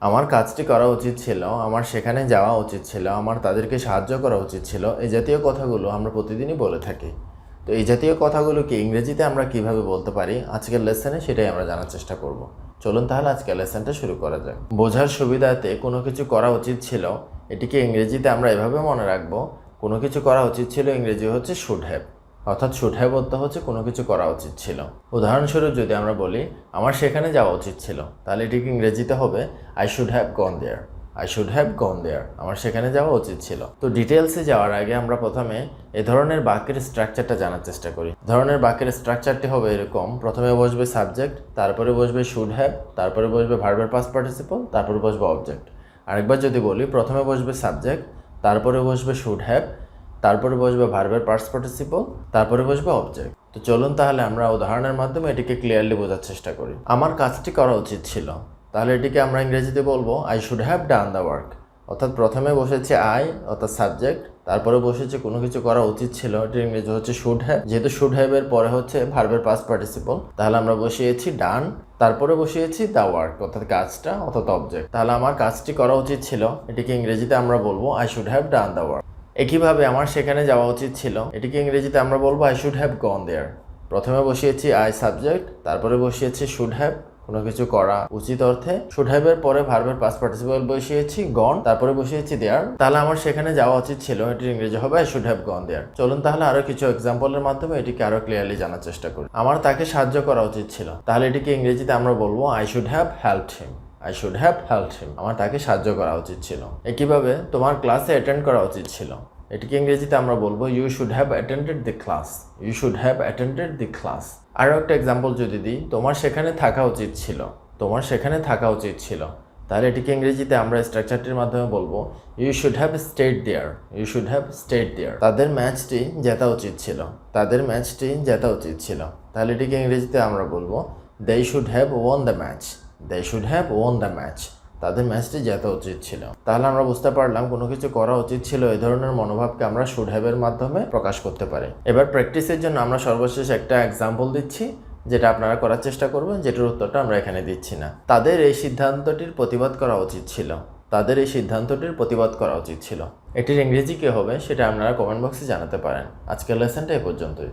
আমার কাজটি করা উচিত ছিল, আমার সেখানে যাওয়া উচিত ছিল, আমার তাদেরকে সাহায্য করা উচিত ছিল, এই জাতীয় কথাগুলো আমরা প্রতিদিনই বলে থাকি। তো এই জাতীয় কথাগুলোকে ইংরেজিতে আমরা কিভাবে বলতে পারি আজকের লেসনে সেটাই আমরা জানার চেষ্টা করব। চলুন তাহলে আজকের লেসনটা শুরু করা যাক। বোঝার সুবিধাতে কোনো কিছু করা উচিত ছিল, এটিকে ইংরেজিতে আমরা এভাবে মনে রাখবো, কোনো কিছু করা উচিত ছিল ইংরেজি হচ্ছে শুড হ্যাভ, অর্থাৎ শুড হ্যাভ অর্থ হচ্ছে কোনো কিছু করা উচিত ছিল। উদাহরণস্বরূপ যদি আমরা বলি আমার সেখানে যাওয়া উচিত ছিল, তাহলে এটিকে ইংরেজিতে হবে I should have gone there. I should have gone there, আমার সেখানে যাওয়া উচিত ছিল। তো ডিটেলসে যাওয়ার আগে আমরা প্রথমে এ ধরনের বাক্যের স্ট্রাকচারটা জানার চেষ্টা করি। ধরনের বাক্যের স্ট্রাকচারটি হবে এরকম: প্রথমে বসবে সাবজেক্ট, তারপরে বসবে শুড হ্যাভ, তারপরে বসবে ভার্বের পাস্ট পার্টিসিপল, তারপরে বসবে অবজেক্ট। আরেকবার যদি বলি, প্রথমে বসবে সাবজেক্ট, তারপরে বসবে শুড হ্যাভ, তারপরে বসবে ভার্বের পাস্ট পার্টিসিপল, তারপরে বসবে অবজেক্ট। তো চলুন তাহলে আমরা উদাহরণের মাধ্যমে এটিকে ক্লিয়ারলি বোঝার চেষ্টা করি। আমার কাজটি করা উচিত ছিল, তাহলে এটিকে আমরা ইংরেজিতে বলবো I should have done the work. অর্থাৎ প্রথমে বসেছে আই অর্থাৎ সাবজেক্ট, তারপরে বসেছে কোনো কিছু করা উচিত ছিল, এটির ইংরেজি হচ্ছে শুড হ্যাভ। যেহেতু শুড হ্যাভ এর পরে হচ্ছে ভার্বের পাস্ট পার্টিসিপল, তাহলে আমরা বসিয়েছি ডান, তারপরে বসিয়েছি দ্য ওয়ার্ক অর্থাৎ কাজটা অর্থাৎ অবজেক্ট। তাহলে আমার কাজটি করা উচিত ছিল, এটিকে ইংরেজিতে আমরা বলবো I should have done the work. একইভাবে আমার সেখানে যাওয়া উচিত ছিল, এটিকে ইংরেজিতে আমরা বলবো আই শুড হ্যাভ গন দেয়ার। প্রথমে বসিয়েছি আই সাবজেক্ট, তারপরে বসিয়েছি শুড হ্যাভ কোনো কিছু করা উচিত অর্থে, শুড হ্যাভ এর পরে ভার্বের পাস্ট পার্টিসিপল বসিয়েছি গন, তারপরে বসিয়েছি দেয়ার। তাহলে আমার সেখানে যাওয়া উচিত ছিল, এটির ইংরেজি হবে আই শুড হ্যাভ গন দেয়ার। চলুন তাহলে আরো কিছু এক্সাম্পলের মাধ্যমে এটিকে আরো ক্লিয়ারলি জানার চেষ্টা করি। আমার তাকে সাহায্য করা উচিত ছিল, তাহলে এটিকে ইংরেজিতে আমরা বলবো I should have helped him. I should have helped him, আমার তাকে সাহায্য করা উচিত ছিল। একইভাবে তোমার ক্লাসে অ্যাটেন্ড করা উচিত ছিল, এটিকে ইংরেজিতে আমরা বলবো you should have attended the class. You should have attended the class. আরও একটা এক্সাম্পল যদি দিই, তোমার সেখানে থাকা উচিত ছিল, তোমার সেখানে থাকা উচিত ছিল, তাহলে এটিকে ইংরেজিতে আমরা স্ট্রাকচারটির মাধ্যমে বলবো you should have stayed there. You should have stayed there. তাদের ম্যাচটি জেতা উচিত ছিল, তাদের ম্যাচটি জেতা উচিত ছিল, তাহলে এটিকে ইংরেজিতে আমরা বলবো they should have won the match. They should have won the match, তাদের ম্যাচটি জেতা উচিত ছিল। তাহলে আমরা বুঝতে পারলাম কোনো কিছু করা উচিত ছিল এই ধরনের মনোভাবকে আমরা শুড হ্যাভ এর মাধ্যমে প্রকাশ করতে পারি। এবার প্র্যাকটিসের জন্য আমরা সর্বশেষ একটা এক্সাম্পল দিচ্ছি, যেটা আপনারা করার চেষ্টা করবেন, যেটার উত্তরটা আমরা এখানে দিচ্ছি না। তাদের এই সিদ্ধান্তটির প্রতিবাদ করা উচিত ছিল, তাদের এই সিদ্ধান্তটির প্রতিবাদ করা উচিত ছিল। এটির ইংরেজি কী হবে সেটা আপনারা কমেন্ট বক্সে জানাতে পারেন। আজকের লেসনটা এ পর্যন্তই।